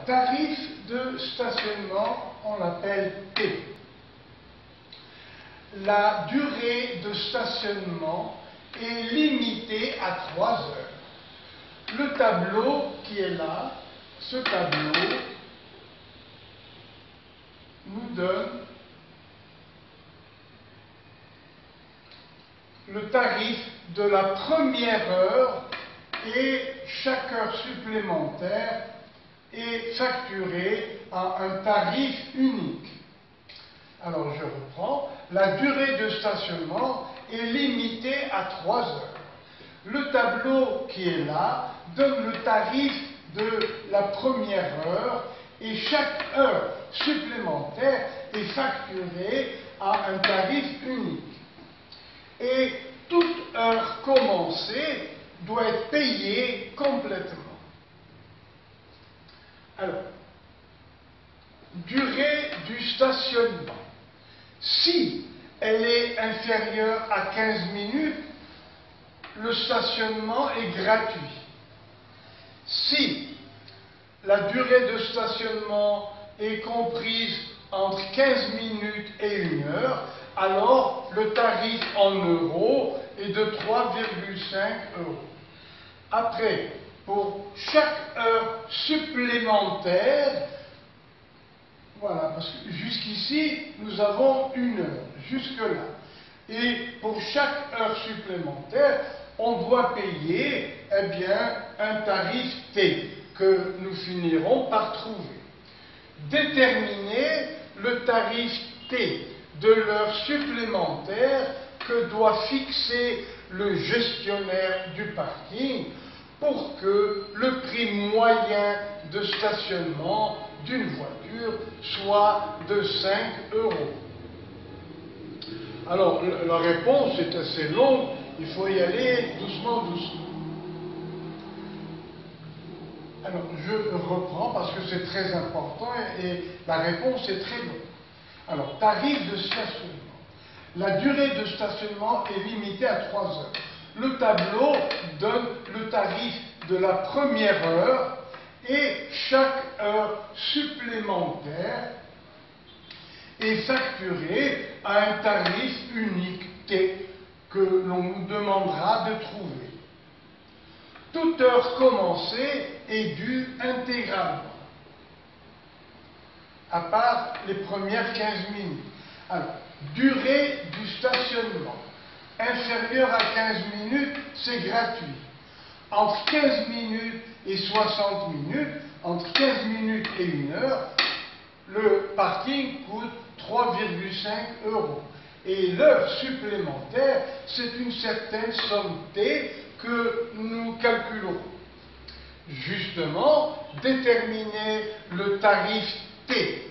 tarif de stationnement, on l'appelle T. La durée de stationnement est limitée à 3 heures. Le tableau qui est là, ce tableau, nous donne le tarif de la première heure et chaque heure supplémentaire est facturée à un tarif unique. Alors je reprends, la durée de stationnement est limitée à 3 heures. Le tableau qui est là donne le tarif de la première heure et chaque heure supplémentaire est facturée à un tarif unique. Et toute heure commencée doit être payée complètement. Alors, durée du stationnement. Si elle est inférieure à 15 minutes, le stationnement est gratuit. Si la durée de stationnement est comprise entre 15 minutes et 1 heure, alors le tarif en euros est de 3,5 €. Après, pour chaque heure supplémentaire, voilà, parce que jusqu'ici, nous avons 1 heure, jusque-là. Et pour chaque heure supplémentaire, on doit payer, eh bien, un tarif T, que nous finirons par trouver. Déterminer le tarif T de l'heure supplémentaire que doit fixer le gestionnaire du parking pour que le prix moyen de stationnement d'une voiture soit de 5 €. Alors, la réponse est assez longue, il faut y aller doucement, doucement. Alors, je reprends parce que c'est très important et la réponse est très longue. Alors, tarif de stationnement. La durée de stationnement est limitée à 3 heures. Le tableau donne le tarif de la première heure et chaque heure supplémentaire est facturée à un tarif unique T que l'on nous demandera de trouver. Toute heure commencée est due intégralement, à part les premières 15 minutes. Alors, durée du stationnement. Inférieure à 15 minutes, c'est gratuit. Entre 15 minutes et 60 minutes, entre 15 minutes et 1 heure, le parking coûte 3,5 €. Et l'heure supplémentaire, c'est une certaine somme T que nous calculerons. Justement, déterminer le tarif T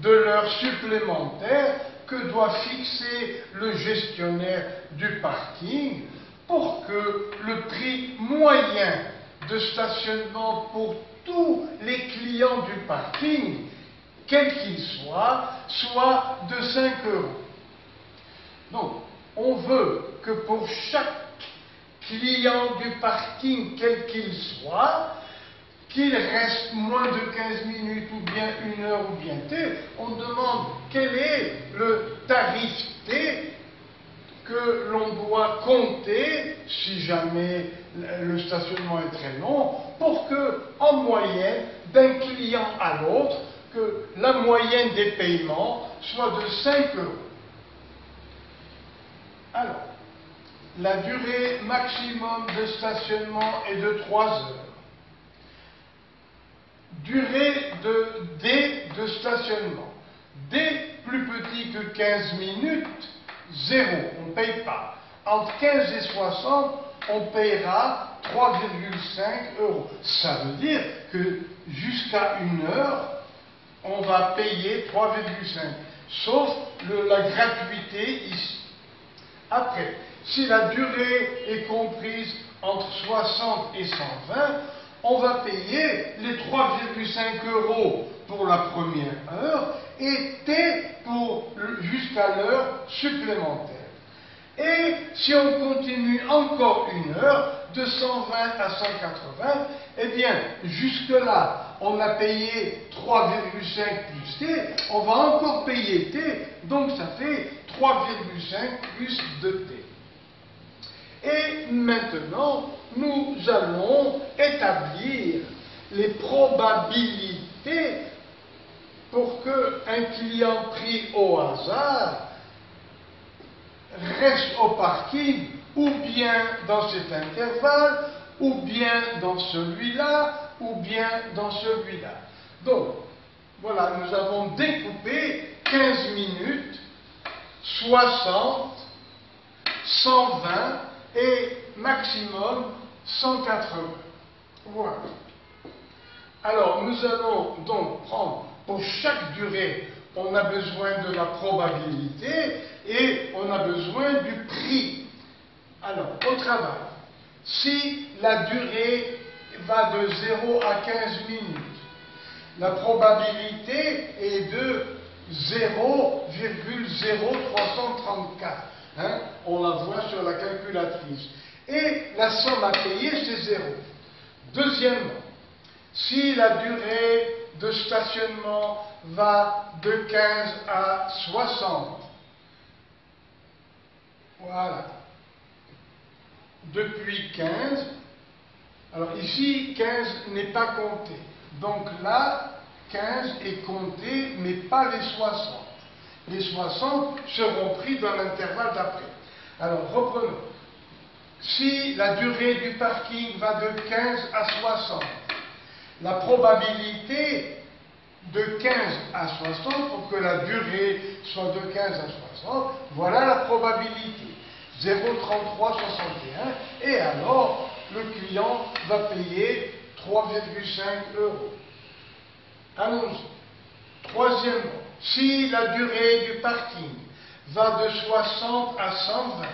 de l'heure supplémentaire que doit fixer le gestionnaire du parking pour que le prix moyen de stationnement pour tous les clients du parking, quel qu'il soit de 5 €. Donc, on veut que pour chaque client du parking, quel qu'il soit, qu'il reste moins de 15 minutes ou bien 1 heure ou bien T, on demande quel est le tarif T que l'on doit compter, si jamais le stationnement est très long, pour que, en moyenne, d'un client à l'autre, que la moyenne des paiements soit de 5 €. Alors, la durée maximum de stationnement est de 3 heures. Durée de D de stationnement. D plus petit que 15 minutes, 0, on ne paye pas. Entre 15 et 60, on payera 3,5 €. Ça veut dire que jusqu'à 1 heure, on va payer 3,5, sauf la gratuité ici. Après, si la durée est comprise entre 60 et 120, on va payer les 3,5 € pour la première heure et T jusqu'à l'heure supplémentaire. Et si on continue encore 1 heure, de 120 à 180, eh bien, jusque-là, on a payé 3,5 plus t, on va encore payer t, donc ça fait 3,5 plus 2t. Et maintenant, nous allons établir les probabilités pour qu'un client pris au hasard reste au parking, ou bien dans cet intervalle, ou bien dans celui-là, ou bien dans celui-là. Donc, voilà, nous avons découpé 15 minutes, 60, 120 et maximum 180. Voilà. Alors, nous allons donc prendre, pour chaque durée, on a besoin de la probabilité et on a besoin du prix. Alors, au travail, si la durée va de 0 à 15 minutes, la probabilité est de 0,0334. Hein? On la voit sur la calculatrice. Et la somme à payer, c'est 0. Deuxièmement, si la durée de stationnement va de 15 à 60, voilà, depuis 15, alors ici 15 n'est pas compté, donc là 15 est compté mais pas les 60. Les 60 seront pris dans l'intervalle d'après. Alors reprenons. Si la durée du parking va de 15 à 60, la probabilité de 15 à 60, pour que la durée soit de 15 à 60, voilà la probabilité. 0,3361, et alors le client va payer 3,5 €. Allons-y. Troisièmement, si la durée du parking va de 60 à 120,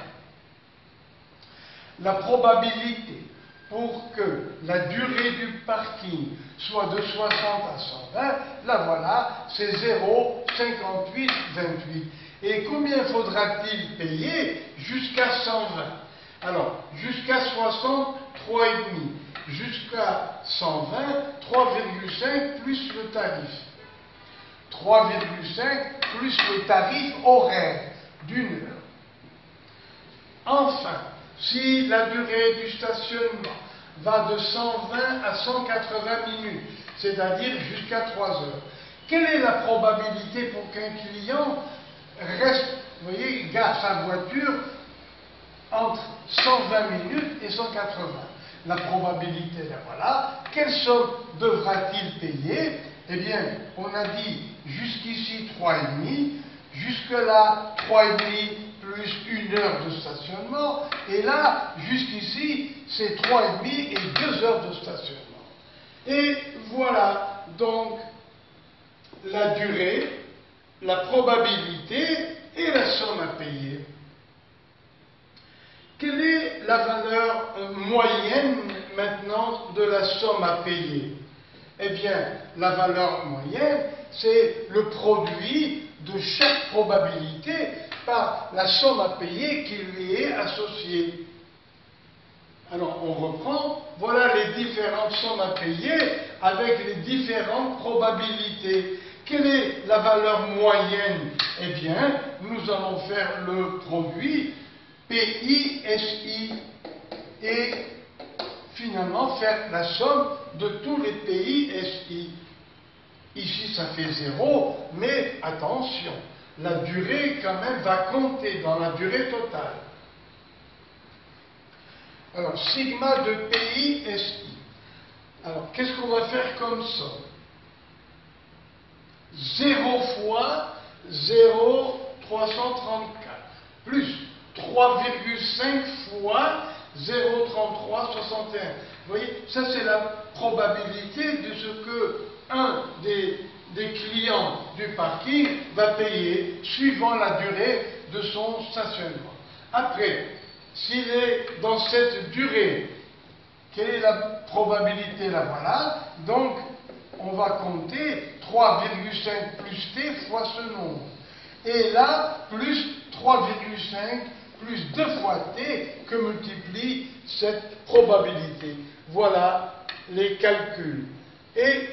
la probabilité pour que la durée du parking soit de 60 à 120, la voilà, c'est 0,5828. Et combien faudra-t-il payer jusqu'à 120? Alors, jusqu'à 60, 3,5. Jusqu'à 120, 3,5 plus le tarif. 3,5 plus le tarif horaire d'une heure. Enfin, si la durée du stationnement va de 120 à 180 minutes, c'est-à-dire jusqu'à 3 heures, quelle est la probabilité pour qu'un client reste, vous voyez, gare sa voiture entre 120 minutes et 180? La probabilité, la voilà. Quelle somme devra-t-il payer? Eh bien, on a dit jusqu'ici 3,5, jusque-là 3,5 plus 1 heure de stationnement, et là, jusqu'ici, c'est 3,5 et 2 heures de stationnement. Et voilà donc la durée, la probabilité et la somme à payer. Quelle est la valeur moyenne maintenant de la somme à payer? Eh bien, la valeur moyenne, c'est le produit de chaque probabilité par la somme à payer qui lui est associée. Alors, on reprend, voilà les différentes sommes à payer avec les différentes probabilités. Quelle est la valeur moyenne? Eh bien, nous allons faire le produit PI, SI et finalement faire la somme de tous les PI, SI. Ici, ça fait 0, mais attention, la durée quand même va compter dans la durée totale. Alors, sigma de PI, SI. Alors, qu'est-ce qu'on va faire comme somme? 0 fois 0,334 plus 3,5 fois 0,3361. Vous voyez, ça c'est la probabilité de ce que un des clients du parking va payer suivant la durée de son stationnement. Après, s'il est dans cette durée, quelle est la probabilité? La voilà. Donc, on va compter 3,5 plus t fois ce nombre. Et là, plus 3,5 plus 2 fois t que multiplie cette probabilité. Voilà les calculs. Et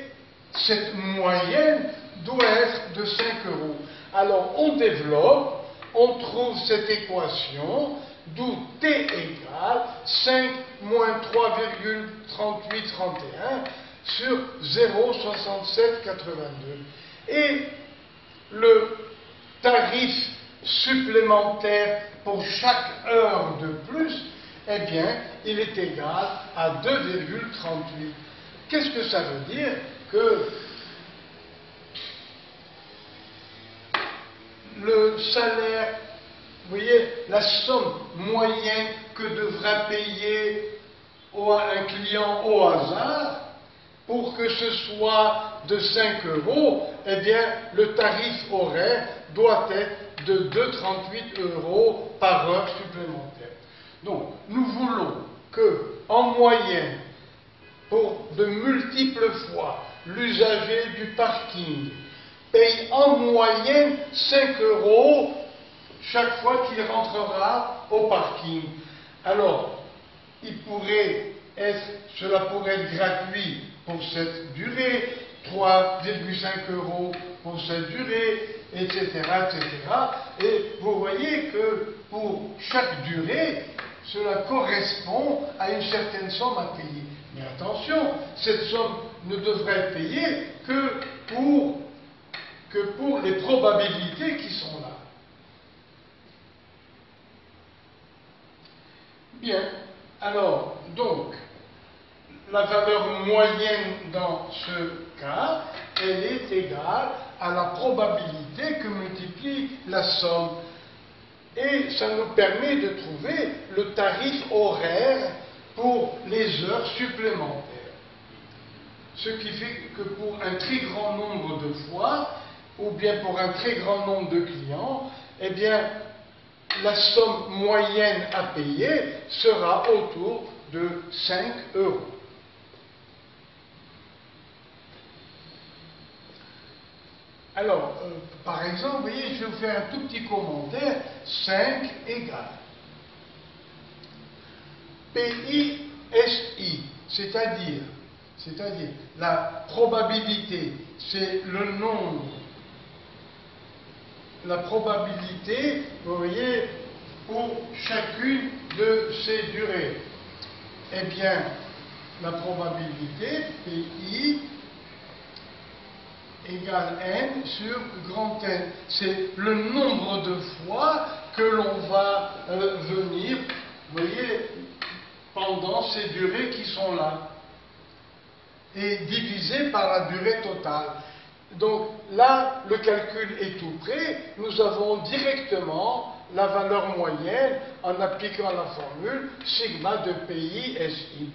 cette moyenne doit être de 5 euros. Alors on développe, on trouve cette équation, d'où t égale 5 moins 3,3831 sur 0,6782. Et le tarif supplémentaire pour chaque heure de plus, eh bien, il est égal à 2,38. Qu'est-ce que ça veut dire? Que le salaire, vous voyez, la somme moyenne que devra payer un client au hasard, pour que ce soit de 5 euros, eh bien, le tarif horaire doit être de 2,38 euros par heure supplémentaire. Donc, nous voulons que, en moyenne, pour de multiples fois, l'usager du parking paye en moyenne 5 euros chaque fois qu'il rentrera au parking. Alors, cela pourrait être gratuit pour cette durée, 3,5 euros pour cette durée, etc., etc. Et vous voyez que pour chaque durée, cela correspond à une certaine somme à payer. Mais attention, cette somme ne devrait être payée que pour les probabilités qui sont là. Bien, alors, donc, la valeur moyenne dans ce cas, elle est égale à la probabilité que multiplie la somme. Et ça nous permet de trouver le tarif horaire pour les heures supplémentaires. Ce qui fait que pour un très grand nombre de fois, ou bien pour un très grand nombre de clients, eh bien, la somme moyenne à payer sera autour de 5 euros. Alors, par exemple, vous voyez, je vais vous faire un tout petit commentaire. 5 égale PI-SI, c'est-à-dire la probabilité, c'est le nombre. La probabilité, vous voyez, pour chacune de ces durées. Eh bien, la probabilité, PI, égale n sur grand N. C'est le nombre de fois que l'on va venir, vous voyez, pendant ces durées qui sont là, et divisé par la durée totale. Donc là, le calcul est tout prêt. Nous avons directement la valeur moyenne en appliquant la formule sigma de PI SI.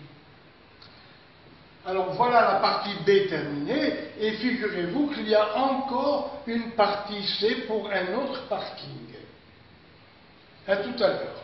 Alors voilà la partie B terminée, et figurez-vous qu'il y a encore une partie C pour un autre parking. À tout à l'heure.